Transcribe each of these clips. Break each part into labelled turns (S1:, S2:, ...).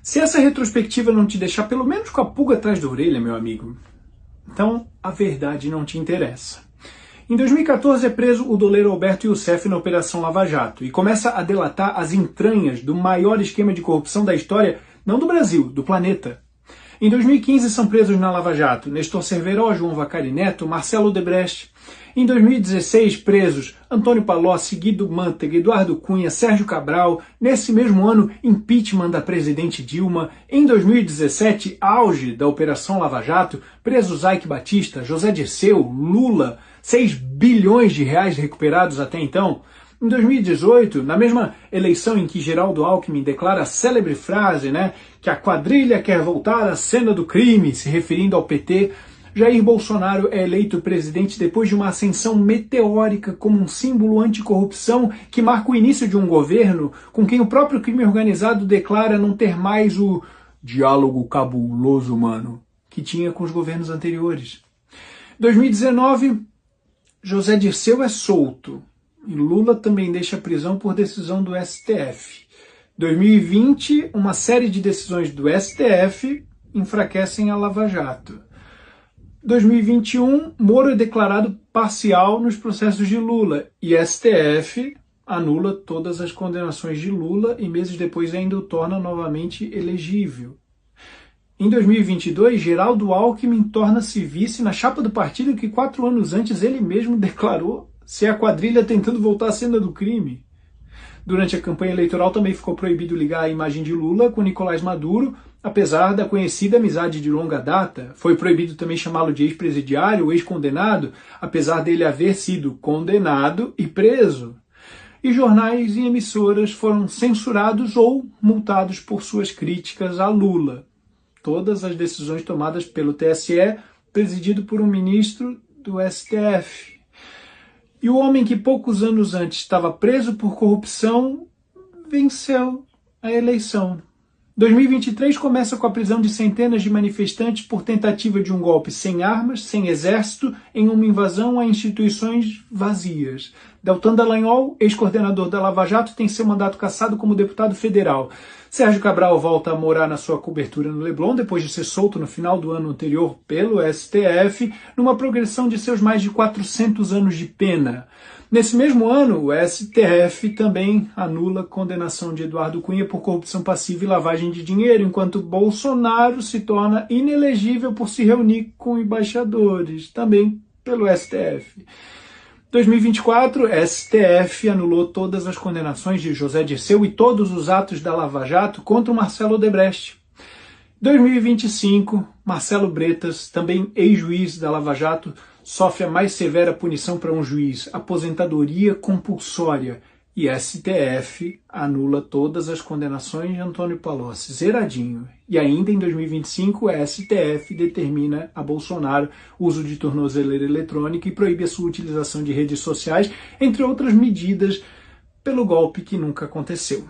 S1: Se essa retrospectiva não te deixar pelo menos com a pulga atrás da orelha, meu amigo, então a verdade não te interessa. Em 2014 é preso o doleiro Alberto Youssef na Operação Lava Jato e começa a delatar as entranhas do maior esquema de corrupção da história, não do Brasil, do planeta. Em 2015 são presos na Lava Jato Nestor Cerveró, João Vacari Neto, Marcelo Odebrecht. Em 2016 presos Antônio Palocci, Guido Mantega, Eduardo Cunha, Sérgio Cabral. Nesse mesmo ano, impeachment da presidente Dilma. Em 2017, auge da Operação Lava Jato, presos Eike Batista, José Dirceu, Lula, 6 bilhões de reais recuperados até então. Em 2018, na mesma eleição em que Geraldo Alckmin declara a célebre frase, que a quadrilha quer voltar à cena do crime, se referindo ao PT, Jair Bolsonaro é eleito presidente depois de uma ascensão meteórica como um símbolo anticorrupção que marca o início de um governo com quem o próprio crime organizado declara não ter mais o diálogo cabuloso humano que tinha com os governos anteriores. 2019, José Dirceu é solto. E Lula também deixa a prisão por decisão do STF. 2020, uma série de decisões do STF enfraquecem a Lava Jato. 2021, Moro é declarado parcial nos processos de Lula e STF anula todas as condenações de Lula e meses depois ainda o torna novamente elegível. Em 2022, Geraldo Alckmin torna-se vice na chapa do partido que 4 anos antes ele mesmo declarou ser a quadrilha tentando voltar à cena do crime. Durante a campanha eleitoral também ficou proibido ligar a imagem de Lula com Nicolás Maduro, apesar da conhecida amizade de longa data. Foi proibido também chamá-lo de ex-presidiário ou ex-condenado, apesar dele haver sido condenado e preso. E jornais e emissoras foram censurados ou multados por suas críticas a Lula. Todas as decisões tomadas pelo TSE, presidido por um ministro do STF. E o homem que poucos anos antes estava preso por corrupção venceu a eleição. 2023 começa com a prisão de centenas de manifestantes por tentativa de um golpe sem armas, sem exército, em uma invasão a instituições vazias. Deltan Dallagnol, ex-coordenador da Lava Jato, tem seu mandato cassado como deputado federal. Sérgio Cabral volta a morar na sua cobertura no Leblon, depois de ser solto no final do ano anterior pelo STF, numa progressão de seus mais de 400 anos de pena. Nesse mesmo ano, o STF também anula a condenação de Eduardo Cunha por corrupção passiva e lavagem de dinheiro, enquanto Bolsonaro se torna inelegível por se reunir com embaixadores, também pelo STF. 2024, STF anulou todas as condenações de José Dirceu e todos os atos da Lava Jato contra o Marcelo Odebrecht. 2025, Marcelo Bretas, também ex-juiz da Lava Jato, sofre a mais severa punição para um juiz, aposentadoria compulsória. E STF anula todas as condenações de Antônio Palocci, zeradinho. E ainda em 2025, a STF determina a Bolsonaro o uso de tornozeleira eletrônica e proíbe a sua utilização de redes sociais, entre outras medidas, pelo golpe que nunca aconteceu.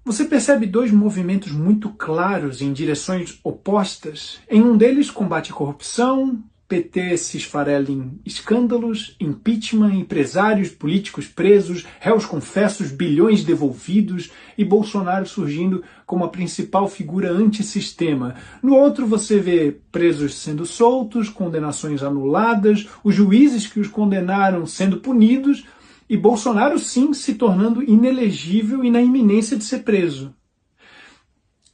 S1: Você percebe 2 movimentos muito claros em direções opostas? Em um deles, combate à corrupção, PT se esfarela em escândalos, impeachment, empresários políticos presos, réus confessos, bilhões devolvidos e Bolsonaro surgindo como a principal figura antissistema. No outro você vê presos sendo soltos, condenações anuladas, os juízes que os condenaram sendo punidos e Bolsonaro sim se tornando inelegível e na iminência de ser preso.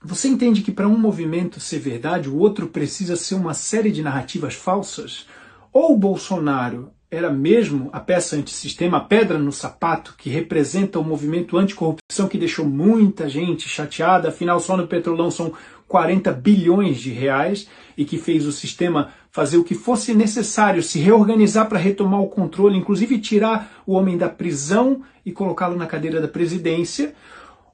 S1: Você entende que para um movimento ser verdade, o outro precisa ser uma série de narrativas falsas? Ou o Bolsonaro era mesmo a peça antissistema, a pedra no sapato que representa o movimento anticorrupção que deixou muita gente chateada, afinal só no Petrolão são 40 bilhões de reais e que fez o sistema fazer o que fosse necessário, se reorganizar para retomar o controle, inclusive tirar o homem da prisão e colocá-lo na cadeira da presidência?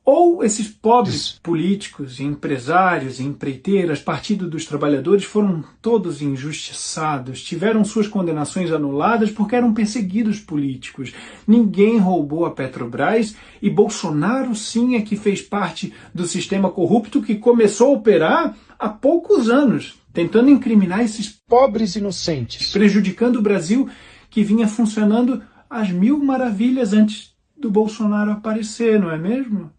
S1: Ou esses pobres políticos, empresários, empreiteiras, Partido dos Trabalhadores foram todos injustiçados, tiveram suas condenações anuladas porque eram perseguidos políticos. Ninguém roubou a Petrobras e Bolsonaro sim é que fez parte do sistema corrupto que começou a operar há poucos anos, tentando incriminar esses pobres inocentes, prejudicando o Brasil que vinha funcionando às mil maravilhas antes do Bolsonaro aparecer, não é mesmo?